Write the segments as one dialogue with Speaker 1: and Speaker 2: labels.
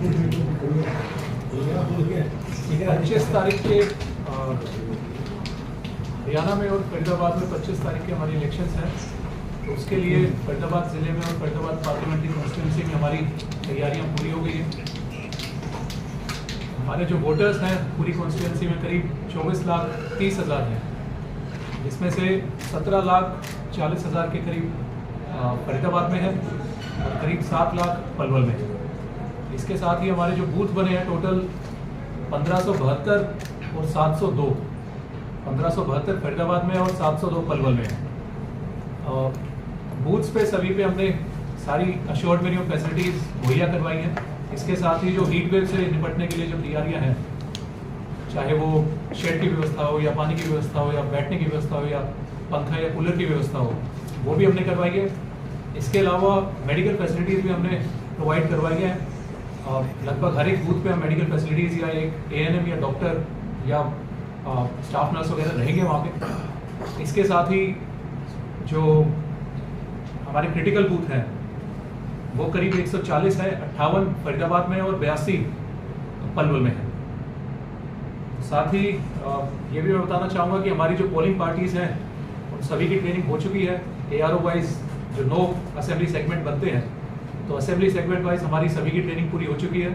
Speaker 1: 25 तारीख के हरियाणा में और फरीदाबाद में 25 तारीख के हमारी इलेक्शंस हैं, तो उसके लिए फरीदाबाद ज़िले में और फरीदाबाद पार्लियामेंट्री कॉन्स्टिट्यूंसी में हमारी तैयारियां पूरी हो गई हैं। हमारे जो वोटर्स हैं पूरी कॉन्स्टिट्यूंसी में करीब 24,30,000 हैं, जिसमें से 17,40,000 के करीब फरीदाबाद में है और करीब 7 लाख पलवल में है। इसके साथ ही हमारे जो बूथ बने हैं टोटल 1572 और 702, 1572 फरीदाबाद में और 702 पलवल में है। बूथ्स पे सभी पे हमने सारी अश्योर्ड मिनिमम फैसिलिटीज़ मुहैया करवाई हैं। इसके साथ ही जो हीट वेव से निपटने के लिए जो तैयारियां हैं, चाहे वो शेड की व्यवस्था हो या पानी की व्यवस्था हो या बैठने की व्यवस्था हो या पंखा या कूलर की व्यवस्था हो, वो भी हमने करवाई है। इसके अलावा मेडिकल फैसिलिटीज़ भी हमने प्रोवाइड करवाई है। लगभग हर एक बूथ पे हम मेडिकल फैसिलिटीज़ या एक ANM या डॉक्टर या स्टाफ नर्स वगैरह रहेंगे वहाँ पे। इसके साथ ही जो हमारे क्रिटिकल बूथ हैं वो करीब 140 है, 58 फरीदाबाद में और 82 पलवल में है। साथ ही ये भी मैं बताना चाहूँगा कि हमारी जो पोलिंग पार्टीज़ हैं उन सभी की ट्रेनिंग हो चुकी है। ARO वाइज जो 9 असेंबली सेगमेंट बनते हैं, तो असेंबली सेगमेंट वाइज हमारी सभी की ट्रेनिंग पूरी हो चुकी है।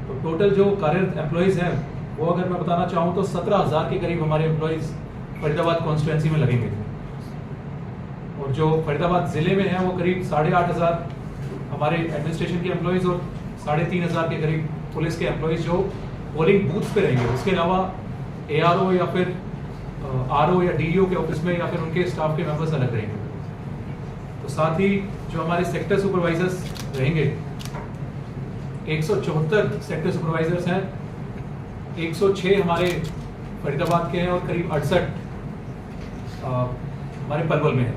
Speaker 1: तो टोटल जो कार्यरत एम्प्लॉयज़ हैं वो अगर मैं बताना चाहूँ तो 17,000 के करीब हमारे एम्प्लॉयज़ फरीदाबाद कॉन्स्टिट्यूंसी में लगेंगे, और जो फरीदाबाद ज़िले में हैं वो करीब 8,500 हमारे एडमिनिस्ट्रेशन के एम्प्लॉयज़ और 3,500 के करीब पुलिस के एम्प्लॉयज़ जो पोलिंग बूथ्स पे रहेंगे। उसके अलावा ARO या फिर RO या DEO के ऑफिस में या फिर उनके स्टाफ के मेंबर्स अलग रहेंगे। तो साथ ही जो हमारे सेक्टर सुपरवाइजर्स रहेंगे, 174 सेक्टर सुपरवाइजर्स हैं, 106 हमारे फरीदाबाद के हैं और करीब 68 हमारे पलवल में हैं।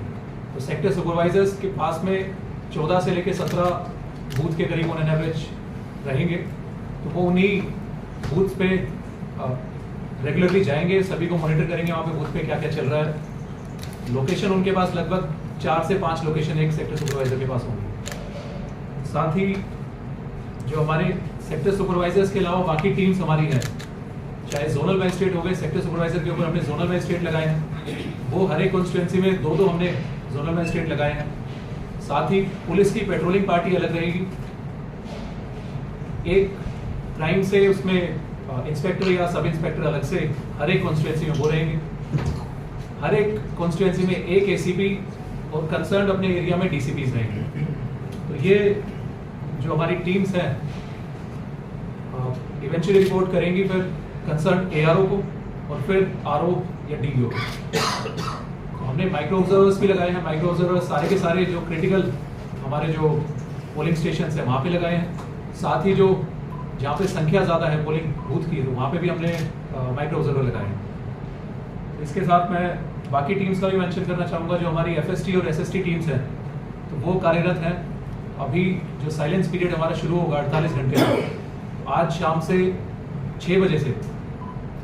Speaker 1: तो सेक्टर सुपरवाइजर्स के पास में 14 से लेकर 17 बूथ के करीब ऑन एन एवरेज रहेंगे। तो वो उन्हीं बूथ पे रेगुलरली जाएंगे, सभी को मॉनिटर करेंगे वहाँ पे बूथ पे क्या क्या चल रहा है। लोकेशन उनके पास लगभग 4 से 5 लोकेशन एक सेक्टर सुपरवाइजर के पास होंगे। साथ ही जो हमारे सेक्टर सुपरवाइजर्स के अलावा बाकी टीम्स हमारी हैं, चाहे जोनल मैजिस्ट्रेट हो गए, सेक्टर सुपरवाइजर के ऊपर हमने जोनल मैजिस्ट्रेट लगाए हैं, वो हर एक कॉन्स्टिट्यूंसी में 2-2 हमने जोनल मैजिस्ट्रेट लगाए हैं। साथ ही पुलिस की पेट्रोलिंग पार्टी अलग रहेगी, एक क्राइम से उसमें इंस्पेक्टर या सब इंस्पेक्टर अलग से हर एक कॉन्स्टिट्यूंसी में वो रहेंगे। हर एक कॉन्स्टिट्यूंसी में एक ACP और कंसर्न अपने एरिया में DCPs रहेंगे। तो ये जो हमारी टीम्स हैं इवेंचुअली रिपोर्ट करेंगी फिर कंसर्न ARO को और फिर RO या DEO को। हमने माइक्रो ऑब्जर्वर्स भी लगाए हैं। माइक्रो ऑब्जर्वर्स सारे के सारे जो क्रिटिकल हमारे जो पोलिंग स्टेशन है वहाँ पे लगाए हैं। साथ ही जो जहाँ पे संख्या ज़्यादा है पोलिंग बूथ की, तो वहाँ पे भी हमने माइक्रो ऑब्जर्वर लगाए हैं। इसके साथ मैं बाकी टीम्स का भी मेंशन करना चाहूँगा। जो हमारी FST और SST टीम्स हैं तो वो कार्यरत हैं। अभी जो साइलेंस पीरियड हमारा शुरू होगा 48 घंटे में, आज शाम से 6 बजे से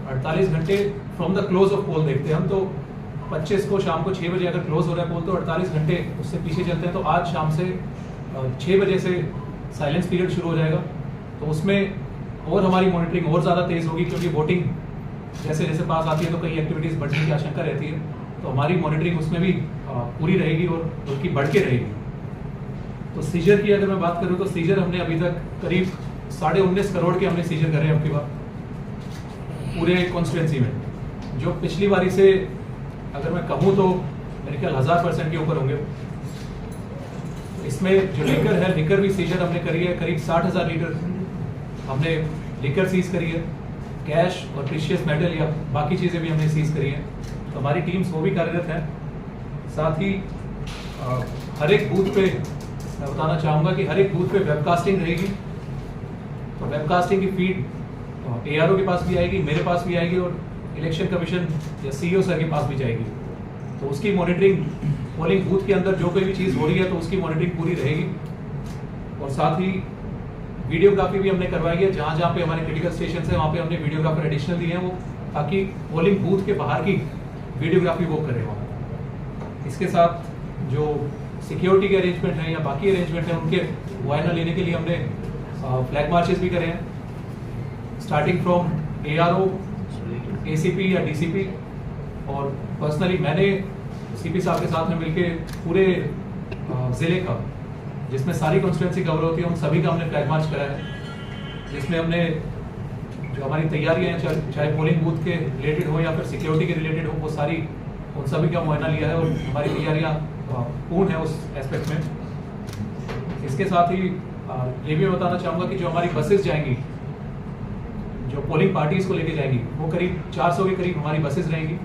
Speaker 1: 48 घंटे फ्रॉम द क्लोज ऑफ पोल देखते हैं हम। तो 25 को शाम को 6 बजे अगर क्लोज हो रहा है पोल तो 48 घंटे उससे पीछे चलते हैं। तो आज शाम से 6 बजे से साइलेंस पीरियड शुरू हो जाएगा। तो उसमें और हमारी मॉनिटरिंग और ज़्यादा तेज़ होगी, क्योंकि वोटिंग जैसे जैसे पास आती है तो कई एक्टिविटीज़ बढ़ने की आशंका रहती है। तो हमारी मॉनिटरिंग उसमें भी पूरी रहेगी और बल्कि बढ़ के रहेगी। तो सीजर की अगर मैं बात करूँ तो सीजर हमने अभी तक करीब 19.5 करोड़ के हमने सीजर करे हैं अब की बार पूरे कॉन्स्टिट्यूंसी में, जो पिछली बारी से अगर मैं कहूँ तो मेरे ख्याल 1000% के ऊपर होंगे। इसमें जो लीकर है, लीकर भी सीजर हमने करी है, करीब 60,000 लीटर हमने लीकर सीज करी है। कैश और प्रीशियस मेटल या बाकी चीज़ें भी हमने सीज करी हैं। तो हमारी टीम्स वो भी कार्यरत हैं। साथ ही हर एक बूथ पे मैं बताना चाहूँगा कि हर एक बूथ पे वेबकास्टिंग रहेगी। तो वेबकास्टिंग की फीड ARO के पास भी आएगी, मेरे पास भी आएगी और इलेक्शन कमीशन या CEO सर के पास भी जाएगी। तो उसकी मॉनिटरिंग पोलिंग बूथ के अंदर जो कोई भी चीज़ हो रही है तो उसकी मॉनिटरिंग पूरी रहेगी। और साथ ही वीडियोग्राफी भी हमने करवाई है। जहाँ जहाँ पे हमारे क्रिटिकल स्टेशन है वहाँ पे हमने वीडियोग्राफर एडिशनल दिए हैं, वो ताकि पोलिंग बूथ के बाहर की वीडियोग्राफी वो करे वहाँ। इसके साथ जो सिक्योरिटी के अरेंजमेंट हैं या बाकी अरेंजमेंट हैं उनके मुआयना लेने के लिए हमने फ्लैग मार्चेस भी करे हैं, स्टार्टिंग फ्रॉम ARO, ACP या DCP, और पर्सनली मैंने CP साहब के साथ में मिलके पूरे ज़िले का, जिसमें सारी कॉन्स्टिट्यूंसी कवर होती है, उन सभी का हमने फ्लैग मार्च करा है, जिसमें हमने जो हमारी तैयारियां हैं, चाहे पोलिंग बूथ के रिलेटेड हो या फिर सिक्योरिटी के रिलेटेड हो, वो सारी उन सभी का मुआयना लिया है और हमारी तैयारियां पूर्ण है उस एस्पेक्ट में। इसके साथ ही ये भी बताना चाहूँगा कि जो हमारी बसेस जाएंगी, जो पोलिंग पार्टीज को लेके जाएंगी, वो करीब 400 के करीब हमारी बसेस रहेंगी,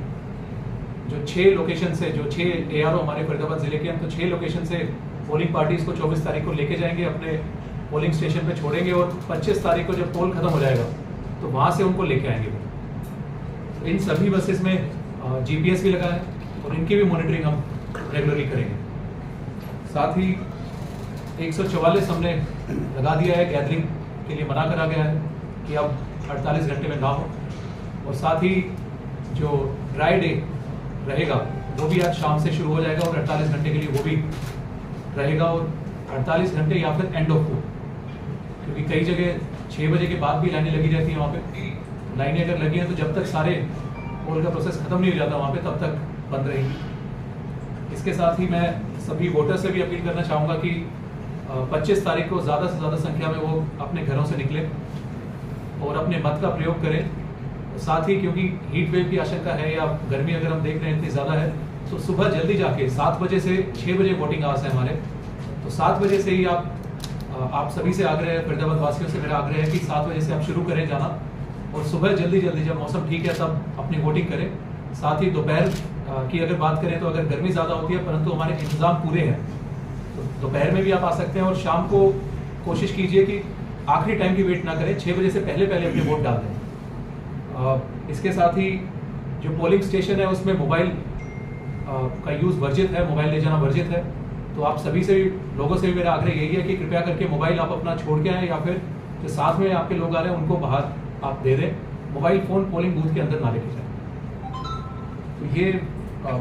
Speaker 1: जो 6 लोकेशन से, जो 6 ARO हमारे फरीदाबाद जिले के हैं, तो 6 लोकेशन से पोलिंग पार्टीज को 24 तारीख को लेके जाएंगे, अपने पोलिंग स्टेशन पे छोड़ेंगे, और 25 तारीख को जब पोल खत्म हो जाएगा तो वहाँ से उनको लेके आएंगे। इन सभी बसेस में GPS भी लगा है और इनकी भी मॉनिटरिंग हम रेगुलरली करेंगे। साथ ही 144 हमने लगा दिया है, गैदरिंग के लिए मना करा गया है कि अब 48 घंटे में ना हो, और साथ ही जो ड्राई डे रहेगा वो भी आज शाम से शुरू हो जाएगा और 48 घंटे के लिए वो भी रहेगा, और 48 घंटे या फिर एंड ऑफ पोल, क्योंकि कई जगह 6 बजे के बाद भी लाइनें लगी रहती हैं। वहाँ पे लाइनें अगर लगी हैं तो जब तक सारे पोल का प्रोसेस खत्म नहीं हो जाता वहाँ पे, तब तक बंद रहेगी। इसके साथ ही मैं सभी वोटर से भी अपील करना चाहूँगा कि 25 तारीख को ज़्यादा से ज़्यादा संख्या में वो अपने घरों से निकले और अपने मत का प्रयोग करें। साथ ही क्योंकि हीट वेव की आशंका है या गर्मी अगर हम देख रहे हैं इतनी ज़्यादा है, तो सुबह जल्दी जाके 7 बजे से 6 बजे वोटिंग आवर्स है हमारे, तो 7 बजे से ही आप सभी से आग्रह है, फरीदाबाद वासियों से मेरा आग्रह है कि 7 बजे से आप शुरू करें जाना, और सुबह जल्दी जब मौसम ठीक है तब अपनी वोटिंग करें। साथ ही दोपहर की अगर बात करें तो अगर गर्मी ज़्यादा होती है परंतु हमारे इंतज़ाम पूरे हैं, तो दोपहर में भी आप आ सकते हैं, और शाम को कोशिश कीजिए कि आखिरी टाइम की वेट ना करें, 6 बजे से पहले अपने वोट डाल दें। इसके साथ ही जो पोलिंग स्टेशन है उसमें मोबाइल का यूज़ वर्जित है, मोबाइल ले जाना वर्जित है, तो आप सभी से लोगों से भी मेरा आग्रह यही है कि कृपया करके मोबाइल आप अपना छोड़ के आएँ, या फिर जो साथ में आपके लोग आ रहे हैं उनको बाहर आप दे दें, मोबाइल फ़ोन पोलिंग बूथ के अंदर ना लेके जाएं। तो ये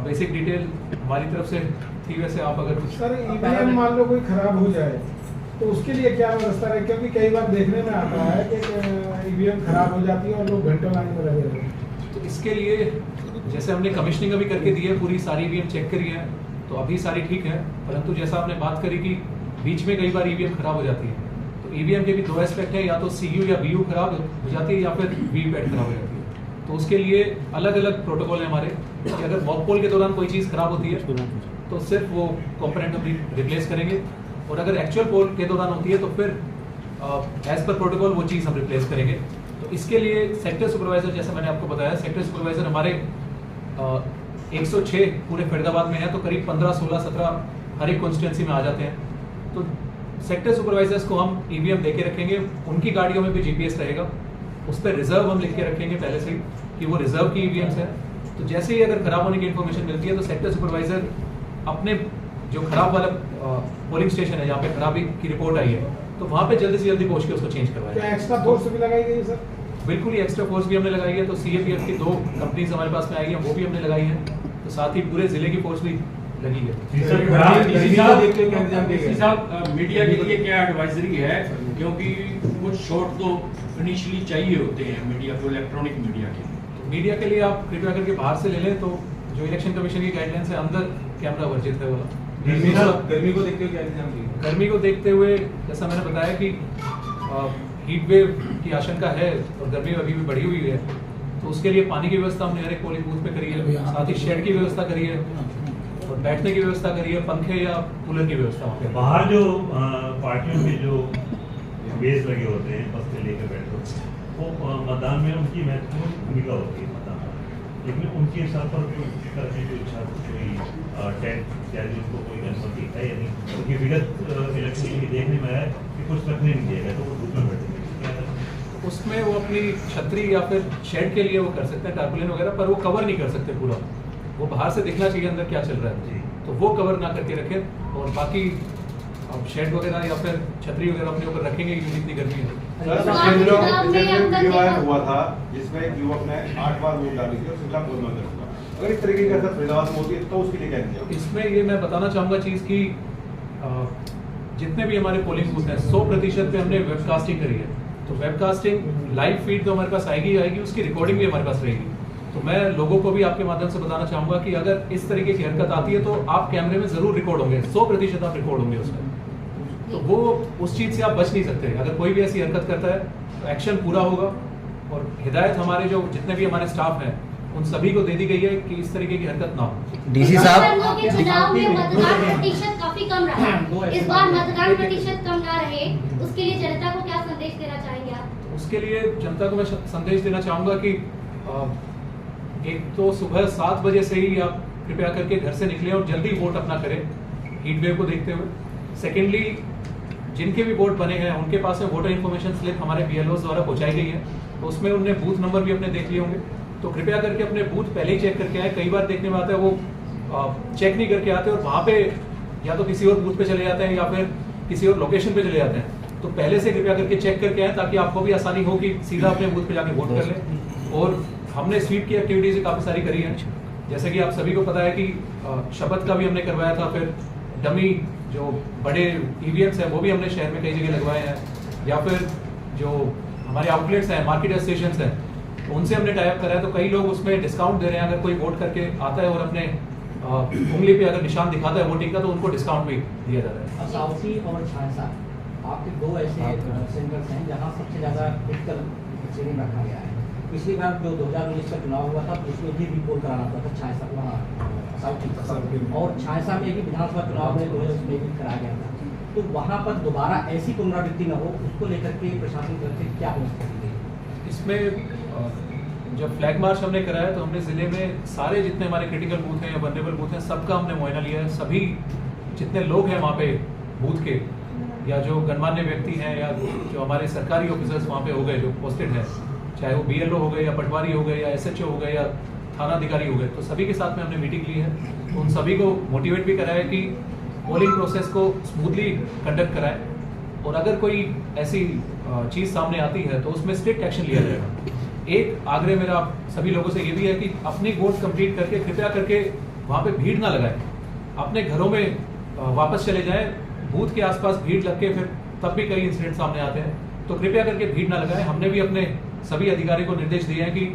Speaker 1: बेसिक डिटेल हमारी तरफ से थी। वैसे आप अगर कुछ
Speaker 2: सर EVM मान लो कोई खराब हो जाए तो उसके लिए क्या व्यवस्था है, क्योंकि कई बार देखने में आता है कि EVM खराब हो जाती है और लोग घंटों लाइन में लगे रहते हैं।
Speaker 1: तो इसके लिए जैसे हमने कमीशनिंग अभी करके दी है, पूरी सारी EVM चेक करी है, तो अभी सारी ठीक है, परंतु जैसा आपने बात करी कि बीच में कई बार EVM खराब हो जाती है, तो EVM के भी 2 एस्पेक्ट है, या तो CU या BU खराब हो जाती है या फिर VVPAT खराब हो जाती है। तो उसके लिए अलग अलग प्रोटोकॉल है हमारे कि अगर मॉक पोल के दौरान कोई चीज़ खराब होती है तो सिर्फ वो कंपोनेंट हम रिप्लेस करेंगे, और अगर एक्चुअल पोल के दौरान होती है तो फिर एज पर प्रोटोकॉल वो चीज़ हम रिप्लेस करेंगे। तो इसके लिए सेक्टर सुपरवाइजर, जैसे मैंने आपको बताया, सेक्टर सुपरवाइजर हमारे 106 पूरे फरीदाबाद में है, तो करीब 15, 16, 17 हर एक कॉन्स्टिट्यूंसी में आ जाते हैं। तो सेक्टर सुपरवाइजर्स को हम EVM दे के रखेंगे, उनकी गाड़ियों में भी GPS रहेगा, उस पर रिजर्व हम लिख के रखेंगे पहले से ही कि वो रिजर्व की EVMs है। तो जैसे ही अगर खराब होने की इन्फॉर्मेशन मिलती है तो सेक्टर सुपरवाइजर अपने जो खराब वाला पोलिंग स्टेशन है जहाँ पे खराबी की रिपोर्ट आई है, तो वहाँ पे जल्दी से जल्दी पहुँच के उसको चेंज करवाएगा।
Speaker 2: क्या एक्स्ट्रा फोर्स भी लगाई गई है सर?
Speaker 1: बिल्कुल ही एक्स्ट्रा फोर्स भी हमने लगाई है, तो CAPF की 2 कंपनीज हमारे पास में आई हैं, वो भी हमने लगाई है, तो साथ ही पूरे जिले की फोर्स भी लगी है।
Speaker 3: मीडिया के लिए क्या एडवाइजरी है, क्योंकि कुछ शॉट तो इनिशियली चाहिए होते हैं मीडिया को, इलेक्ट्रॉनिक मीडिया के।
Speaker 1: तो मीडिया के लिए आप कृपया करके बाहर से ले लें, तो जो इलेक्शन कमीशन की गाइडलाइंस है अंदर कैमरा वर्जित है वाला।
Speaker 4: गर्मी को देखते हुए क्या इंतजाम किया?
Speaker 1: गर्मी को देखते हुए जैसा मैंने बताया कि हीट वेव की आशंका है और गर्मी अभी भी बढ़ी हुई है, तो उसके लिए पानी की व्यवस्था हमने हर एक पोलिंग बूथ पे करी है, साथ ही शेड की व्यवस्था करी है और बैठने की व्यवस्था करी है, पंखे या कूलर की व्यवस्था वहाँ पे।
Speaker 5: बाहर जो पार्टियों के जो बेस लगे होते हैं बस से लेकर बैठो, वो मतदान में उनकी महत्वपूर्ण भूमिका होती है मतदान में, लेकिन उनके हिसाब पर जो करने की इच्छा कोई टेंट या जिनको कोई अनुमति है या नहीं, क्योंकि विगत इलेक्शन में देखने में आया कि कुछ रखने नहीं दिया गया, तो वो धूप में बैठे।
Speaker 1: उसमें वो अपनी छतरी या फिर शेड के लिए वो कर सकते हैं, टारपुलिन वगैरह, पर वो कवर नहीं कर सकते पूरा, वो बाहर से दिखना चाहिए अंदर क्या चल रहा है, तो वो कवर ना करके रखें, और बाकी शेड वगैरह या फिर छतरी वगैरह अपने ऊपर रखेंगे क्योंकि इतनी गर्मी है।
Speaker 4: हुआ था जिसमें युवक ने 8 बार वोट डाली थी और शिमला पोल में हुआ, अगर इस तरीके का फरीदाबाद में होती है तो उसके लिए क्या किया?
Speaker 1: इसमें ये मैं बताना चाहूँगा चीज़ की जितने भी हमारे पोलिंग बूथ हैं 100% पे हमने वेबकास्टिंग करी है। तो वेबकास्टिंग लाइव फीड तो हमारे पास आएगी आएगी, उसकी रिकॉर्डिंग भी हमारे पास रहेगी। तो मैं लोगों को भी आपके माध्यम से बताना चाहूंगा कि अगर इस तरीके की हरकत आती है तो आप कैमरे में जरूर रिकॉर्ड होंगे, 100% आप रिकॉर्ड होंगे उसमें। तो वो उस चीज से आप बच नहीं सकते। अगर कोई भी ऐसी हरकत करता है तो एक्शन पूरा होगा। और हिदायत हमारे जो जितने भी हमारे स्टाफ हैं उन सभी को दे दी गई है कि इस तरीके की हरकत ना हो।
Speaker 6: डीसी साहब,
Speaker 7: के चुनाव में मतदान प्रतिशत काफी कम रहा, इस बार मतदान प्रतिशत कम ना रहे, उसके लिए जनता को क्या संदेश देना चाहेंगे आप? उसके लिए
Speaker 1: जनता को मैं संदेश देना चाहूंगा कि एक तो सुबह 7 बजे से ही आप कृपया करके घर से निकलें और जल्दी वोट अपना करें हीट वेव को देखते हुए। सेकेंडली, जिनके भी वोट बने हैं उनके पास में वोटर इन्फॉर्मेशन स्लिप हमारे BLOs द्वारा पहुंचाई गई है, तो उसमें उन्होंने बूथ नंबर भी अपने देख लिए होंगे। तो कृपया करके अपने बूथ पहले ही चेक करके आए। कई बार देखने में आता है वो चेक नहीं करके आते और वहां पे या तो किसी और बूथ पे चले जाते हैं या फिर किसी और लोकेशन पे चले जाते हैं। तो पहले से कृपया करके चेक करके आए ताकि आपको भी आसानी हो कि सीधा अपने बूथ पे जाके वोट कर लें। और हमने स्वीप की एक्टिविटीज काफी सारी करी है, जैसे कि आप सभी को पता है कि शपथ का भी हमने करवाया था, फिर डमी जो बड़े EVMs हैं वो भी हमने शहर में कई जगह लगवाए हैं, या फिर जो हमारे आउटलेट्स हैं, मार्केट स्टेशन हैं, उनसे हमने टाइप करा है। तो कई लोग उसमें डिस्काउंट दे रहे हैं। अगर कोई वोट करके आता है और अपने उंगली पे अगर निशान दिखाता है वोटिंग का तो उनको डिस्काउंट भी दिया जा रहा है।
Speaker 8: असाउसी और छांसा आपके दो ऐसे सेंटर्स हैं जहां सबसे ज्यादा क्रिटिकल शेयरिंग रखा गया है। पिछली बार जो 2019 का चुनाव हुआ था उसमें भी रिपोर्ट कराना पड़ा था छांसा वहाँ असाउसी, और छांसा में भी विधानसभा चुनाव में उसमें भी कराया गया था। तो वहाँ पर दोबारा ऐसी पुनरावृत्ति न हो, उसको लेकर के प्रशासन की तरफ से क्या हो सकती है?
Speaker 1: इसमें जब फ्लैग मार्च हमने कराया तो हमने जिले में सारे जितने हमारे क्रिटिकल बूथ हैं या वल्नरेबल बूथ हैं सबका हमने मुआयना लिया है। सभी जितने लोग हैं वहाँ पे बूथ के, या जो गणमान्य व्यक्ति हैं या जो हमारे सरकारी ऑफिसर्स वहाँ पे हो गए जो पोस्टेड हैं, चाहे वो BLO हो गए या पटवारी हो गए या SHO हो गए या थाना अधिकारी हो गए, तो सभी के साथ में हमने मीटिंग ली है। तो उन सभी को मोटिवेट भी कराया कि पोलिंग प्रोसेस को स्मूथली कंडक्ट कराएं, और अगर कोई ऐसी चीज सामने आती है तो उसमें स्ट्रिक्ट एक्शन लिया जाएगा। एक आग्रह मेरा सभी लोगों से ये भी है कि अपनी वोट कंप्लीट करके कृपया करके वहाँ पे भीड़ ना लगाएं, अपने घरों में वापस चले जाएं। बूथ के आसपास भीड़ लग के फिर तब भी कई इंसिडेंट सामने आते हैं, तो कृपया करके भीड़ ना लगाएं। हमने भी अपने सभी अधिकारी को निर्देश दिए हैं कि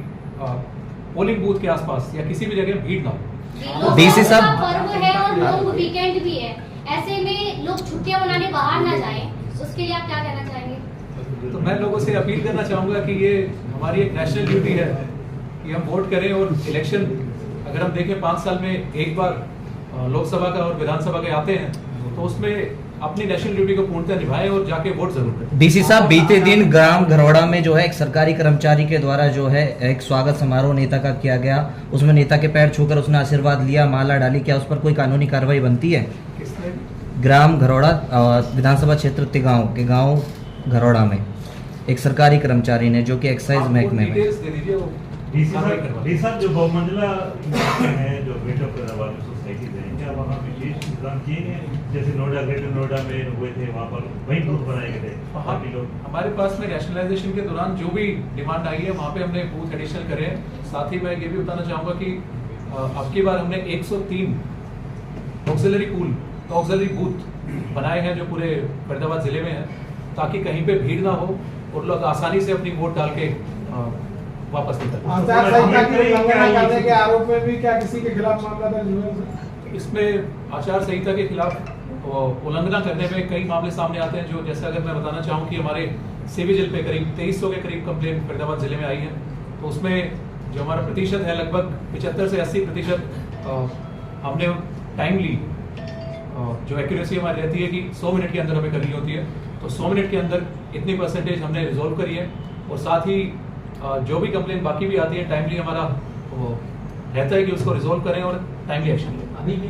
Speaker 1: पोलिंग बूथ के आसपास या किसी भी जगह भीड़ ना हो।
Speaker 6: डीसी साहब,
Speaker 7: पर्व है और लॉन्ग वीकेंड भी है, ऐसे में लोग छुट्टियां मनाने बाहर ना जाएं, उसके लिए आप क्या कहना चाहेंगे?
Speaker 1: तो मैं लोगों से अपील करना चाहूंगा कि ये हमारी एक नेशनल ड्यूटी है कि हम वोट करें, और इलेक्शन अगर हम देखें 5 साल में एक बार लोकसभा का और विधानसभा के आते हैं, तो उसमें अपनी नेशनल ड्यूटी को पूर्णतः निभाएं और जाके वोट जरूर करें।
Speaker 6: डीसी साहब, बीते दिन ग्राम घरौड़ा में जो है एक सरकारी कर्मचारी के द्वारा जो है एक स्वागत समारोह नेता का किया गया, उसमें नेता के पैर छूकर उसने आशीर्वाद लिया, माला डाली, क्या उस पर कोई कानूनी कार्रवाई बनती है?
Speaker 1: किसने?
Speaker 6: ग्राम घरौड़ा विधानसभा क्षेत्र तिगांव के गांव घरौड़ा में एक सरकारी कर्मचारी ने, जो कि एक्साइज महकमे में।
Speaker 1: डिटेल्स दे दीजिए वो
Speaker 5: डीसी साहब, जो बहुमंजिला है, जो ग्रेटर फरीदाबाद सोसाइटी है, क्या वहाँ विशेष इंतजाम किए गए? जैसे नोएडा, ग्रेटर नोएडा में हुए थे, वहाँ पर वही बूथ बनाए गए थे काफी लोग।
Speaker 1: हमारे पास में रैशनलाइजेशन के दौरान जो भी डिमांड आई है वहाँ पे हमने बूथ एडिशनल करे हैं। साथ ही मैं ये भी बताना चाहूँगा कि अब की बार हमने 103 ऑक्सिलरी पूल ऑक्सिलरी बूथ बनाए हैं जो पूरे फरीदाबाद जिले में हैं, ताकि कहीं पे भीड़ ना हो और लोग आसानी से अपनी वोट डाल के वापस निकल।
Speaker 2: आचार संहिता की उल्लंघना करने के आरोप में भी क्या किसी के खिलाफ मामला दर्ज हुआ?
Speaker 1: इसमें आचार संहिता के खिलाफ उल्लंघना करने में कई मामले सामने आते हैं, जो जैसे अगर मैं बताना चाहूँ कि हमारे सीवी जिले पे करीब 2300 के करीब कंप्लेंट फरीदाबाद जिले में आई है। तो उसमें जो हमारा प्रतिशत है लगभग 75 से 80% हमने टाइमली जो एक्यूरेसी हमारी रहती है कि 100 मिनट के अंदर हमें करनी होती है, तो 100 मिनट के अंदर इतनी परसेंटेज हमने रिजोल्व करी है। और साथ ही जो भी कंप्लेंट बाकी भी आती है टाइमली हमारा रहता है कि उसको रिजोल्व करें और टाइमली एक्शन लें।
Speaker 8: अभी भी